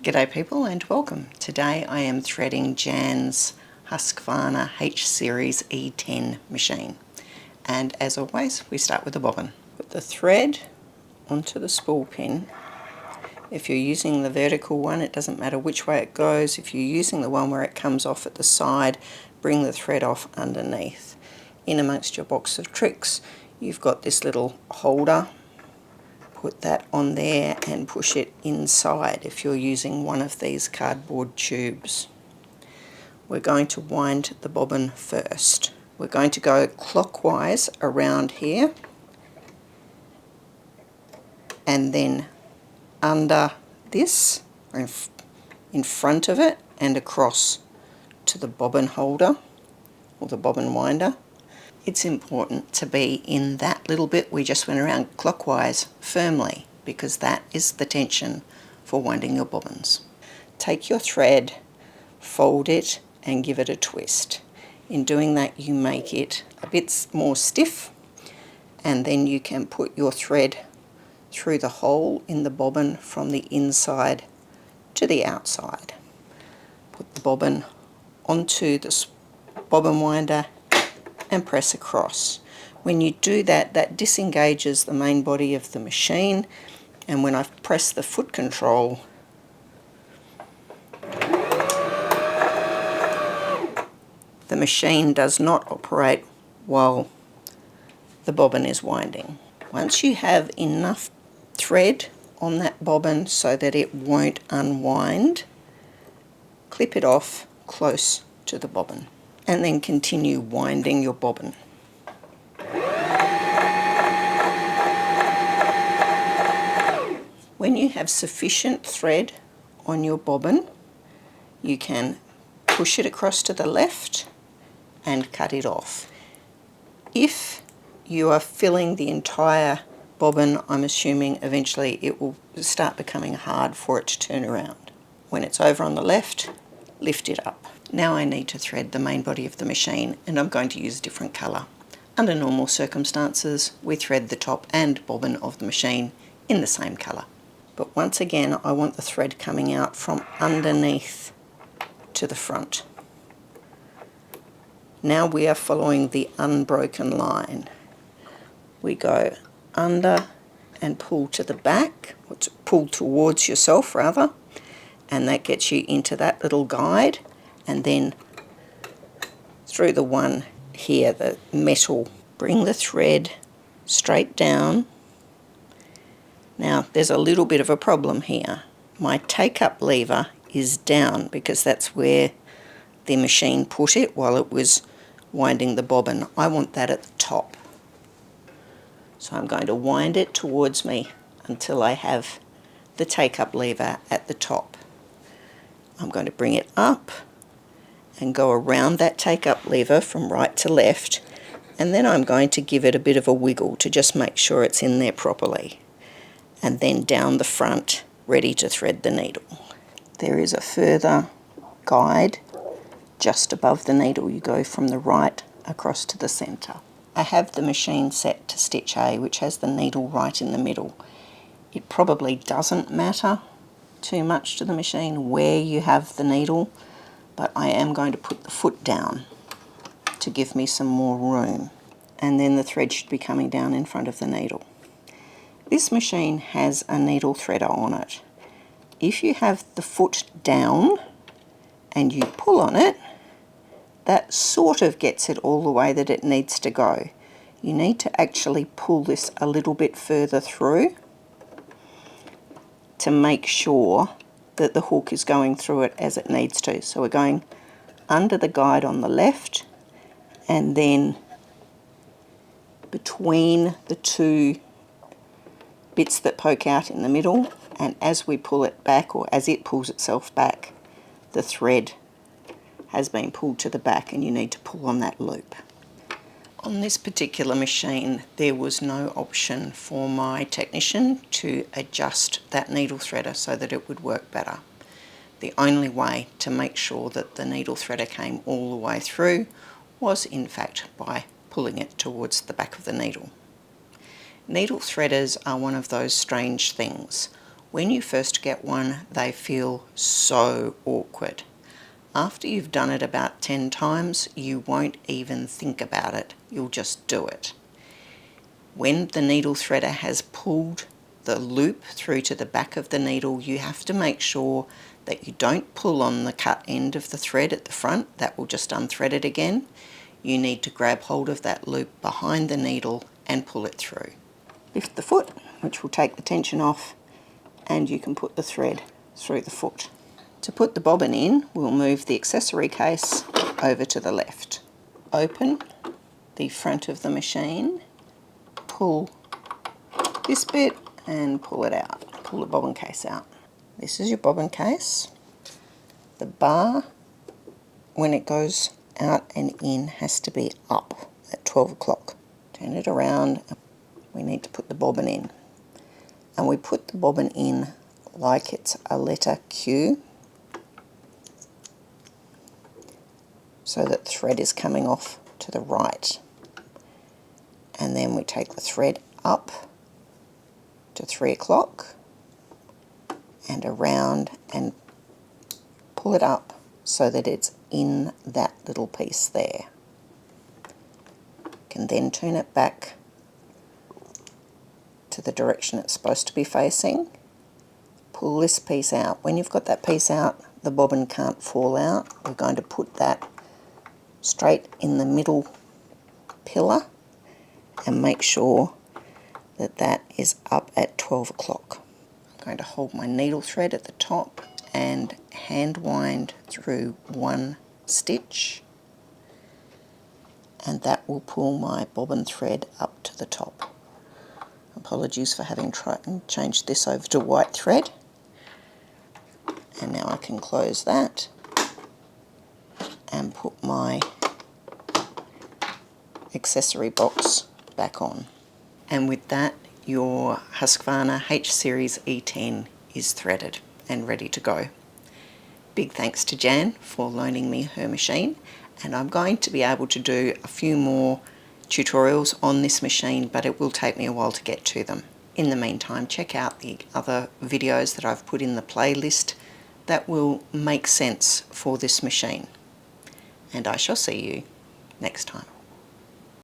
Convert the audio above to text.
G'day people and welcome. Today I am threading Jan's Husqvarna H Series E10 machine, and as always we start with the bobbin. Put the thread onto the spool pin. If you're using the vertical one, it doesn't matter which way it goes. If you're using the one where it comes off at the side, bring the thread off underneath. In amongst your box of tricks you've got this little holder. Put that on there and push it inside if you're using one of these cardboard tubes. We're going to wind the bobbin first. We're going to go clockwise around here and then under this, or in front of it, and across to the bobbin holder or the bobbin winder. It's important to be in that little bit we just went around clockwise firmly, because that is the tension for winding your bobbins. Take your thread, fold it and give it a twist. In doing that you make it a bit more stiff, and then you can put your thread through the hole in the bobbin from the inside to the outside. Put the bobbin onto the bobbin winder and press across. When you do that, that disengages the main body of the machine, and when I press the foot control, the machine does not operate while the bobbin is winding. Once you have enough thread on that bobbin so that it won't unwind, clip it off close to the bobbin and then continue winding your bobbin. When you have sufficient thread on your bobbin, you can push it across to the left and cut it off. If you are filling the entire bobbin, I'm assuming eventually it will start becoming hard for it to turn around. When it's over on the left, lift it up. Now I need to thread the main body of the machine, and I'm going to use a different colour. Under normal circumstances we thread the top and bobbin of the machine in the same colour. But once again I want the thread coming out from underneath to the front. Now we are following the unbroken line. We go under and pull to the back, or pull towards yourself rather, and that gets you into that little guide, and then through the one here, the metal. Bring the thread straight down. Now there's a little bit of a problem here. My take-up lever is down because that's where the machine put it while it was winding the bobbin. I want that at the top. So I'm going to wind it towards me until I have the take-up lever at the top. I'm going to bring it up and go around that take-up lever from right to left, and then I'm going to give it a bit of a wiggle to just make sure it's in there properly, and then down the front, ready to thread the needle. There is a further guide just above the needle. You go from the right across to the centre. I have the machine set to stitch A, which has the needle right in the middle. It probably doesn't matter too much to the machine where you have the needle, but I am going to put the foot down to give me some more room, and then the thread should be coming down in front of the needle. This machine has a needle threader on it. If you have the foot down and you pull on it, that sort of gets it all the way that it needs to go. You need to actually pull this a little bit further through to make sure that the hook is going through it as it needs to. So we're going under the guide on the left and then between the two bits that poke out in the middle, and as we pull it back, or as it pulls itself back, the thread has been pulled to the back and you need to pull on that loop. On this particular machine there was no option for my technician to adjust that needle threader so that it would work better. The only way to make sure that the needle threader came all the way through was in fact by pulling it towards the back of the needle. Needle threaders are one of those strange things. When you first get one, they feel so awkward. After you've done it about 10 times, you won't even think about it. You'll just do it. When the needle threader has pulled the loop through to the back of the needle, you have to make sure that you don't pull on the cut end of the thread at the front. That will just unthread it again. You need to grab hold of that loop behind the needle and pull it through. Lift the foot, which will take the tension off, and you can put the thread through the foot. To put the bobbin in, we'll move the accessory case over to the left. Open the front of the machine, pull this bit and pull it out. Pull the bobbin case out. This is your bobbin case. The bar, when it goes out and in, has to be up at 12 o'clock. Turn it around. We need to put the bobbin in. And we put the bobbin in like it's a letter Q, so that the thread is coming off to the right. And then we take the thread up to 3 o'clock and around and pull it up so that it's in that little piece there. Can then turn it back to the direction it's supposed to be facing. Pull this piece out. When you've got that piece out, the bobbin can't fall out. We're going to put that straight in the middle pillar and make sure that that is up at 12 o'clock. I'm going to hold my needle thread at the top and hand wind through one stitch, and that will pull my bobbin thread up to the top. Apologies for having tried and changed this over to white thread. And now I can close that and put my accessory box back on. And with that, your Husqvarna H Series E10 is threaded and ready to go. Big thanks to Jan for loaning me her machine, and I'm going to be able to do a few more tutorials on this machine, but it will take me a while to get to them. In the meantime, check out the other videos that I've put in the playlist that will make sense for this machine. And I shall see you next time.